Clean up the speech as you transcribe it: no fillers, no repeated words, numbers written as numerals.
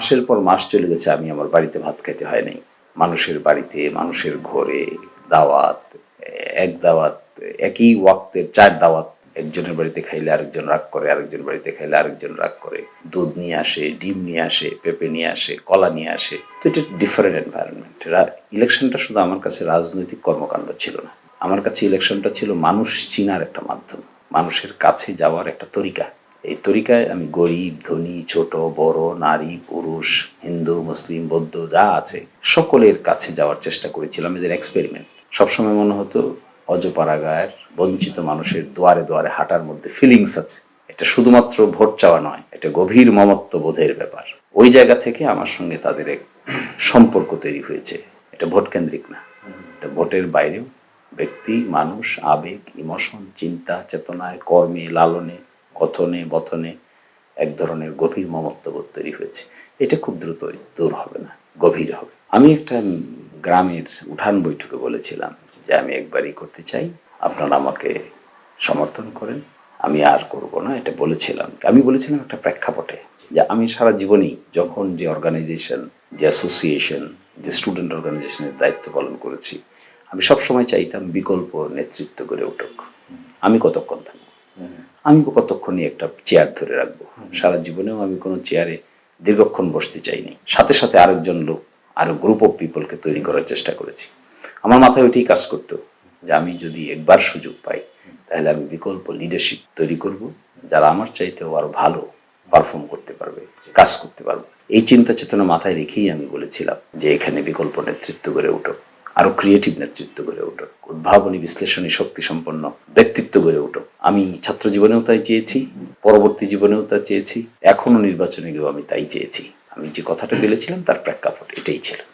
মাসের পর মাস চলে গেছে, আমি আমার বাড়িতে ভাত খাইতে হয় নাই। মানুষের বাড়িতে, মানুষের ঘরে দাওয়াত, এক দাওয়াত, একই ওয়াক্তের 4 দাওয়াত। একজনের বাড়িতে খাইলে আরেকজন রাগ করে, আরেকজন বাড়িতে খাইলে আরেকজন রাগ করে। দুধ নিয়ে আসে, ডিম নিয়ে আসে, পেঁপে নিয়ে আসে, কলা নিয়ে আসে। তো এটা ডিফারেন্ট এনভায়রনমেন্ট। ইলেকশনটা শুধু আমার কাছে রাজনৈতিক কর্মকাণ্ড ছিল না, আমার কাছে ইলেকশনটা ছিল মানুষ চিনার একটা মাধ্যম, মানুষের কাছে যাওয়ার একটা তরিকা। এই তরিকায় আমি গরিব, ধনী, ছোট বড়, নারী পুরুষ, হিন্দু মুসলিম বৌদ্ধ যা আছে সকলের কাছে যাওয়ার চেষ্টা করেছিলাম এজ এন এক্সপেরিমেন্ট। সবসময় মনে হতো অজপাড়াগায়ের বঞ্চিত মানুষের দুয়ারে দুয়ারে হাঁটার মধ্যে ফিলিংস আছে। এটা শুধুমাত্র ভোট চাওয়া নয়, এটা গভীর মমত্ব বোধের ব্যাপার। ওই জায়গা থেকে আমার সঙ্গে তাদের এক সম্পর্ক তৈরি হয়েছে। এটা ভোট কেন্দ্রিক না, এটা ভোটের বাইরেও ব্যক্তি, মানুষ, আবেগ, ইমোশন, চিন্তা চেতনায়, কর্মে, লালনে, কথনে বথনে এক ধরনের গভীর মমত্ববোধ তৈরি হয়েছে। এটা খুব দ্রুত দূর হবে না, গভীর হবে। আমি একটা গ্রামের উঠান বৈঠকে বলেছিলাম যে আমি একবারই করতে চাই, আপনারা আমাকে সমর্থন করেন, আমি আর করব না। এটা বলেছিলাম, আমি বলেছিলাম একটা প্রেক্ষাপটে যে আমি সারা জীবনেই যখন যে অর্গানাইজেশন, যে অ্যাসোসিয়েশন, যে স্টুডেন্ট অর্গানাইজেশনের দায়িত্ব পালন করেছি, আমি সবসময় চাইতাম বিকল্প নেতৃত্ব গড়ে উঠুক। আমি কতক্ষণ থাকবো, আমি কতক্ষণই একটা চেয়ার ধরে রাখবো। সারা জীবনেও আমি কোনো চেয়ারে দীর্ঘক্ষণ বসতে চাইনি। সাথে সাথে আরেকজন লোক, আরো গ্রুপ অফ পিপলকে তৈরি করার চেষ্টা করেছি। আমার মাথায় ওইটাই কাজ করতো যে আমি যদি একবার সুযোগ পাই তাহলে আমি বিকল্প লিডারশিপ তৈরি করব, যারা আমার চাইতেও আরো ভালো পারফর্ম করতে পারবে, কাজ করতে পারবে। এই চিন্তা চেতনা মাথায় রেখেই আমি বলেছিলাম যে এখানে বিকল্প নেতৃত্ব গড়ে উঠো, আরো ক্রিয়েটিভ নেতৃত্ব গড়ে উঠো, উদ্ভাবনী বিশ্লেষণী শক্তি সম্পন্ন ব্যক্তিত্ব গড়ে উঠো। আমি ছাত্র জীবনেও তাই চেয়েছি, পরবর্তী জীবনেও তা চেয়েছি, এখনো নির্বাচনে গিয়েও আমি তাই চেয়েছি। আমি যে কথাটা বলেছিলাম তার প্রেক্ষাপট এটাই ছিল।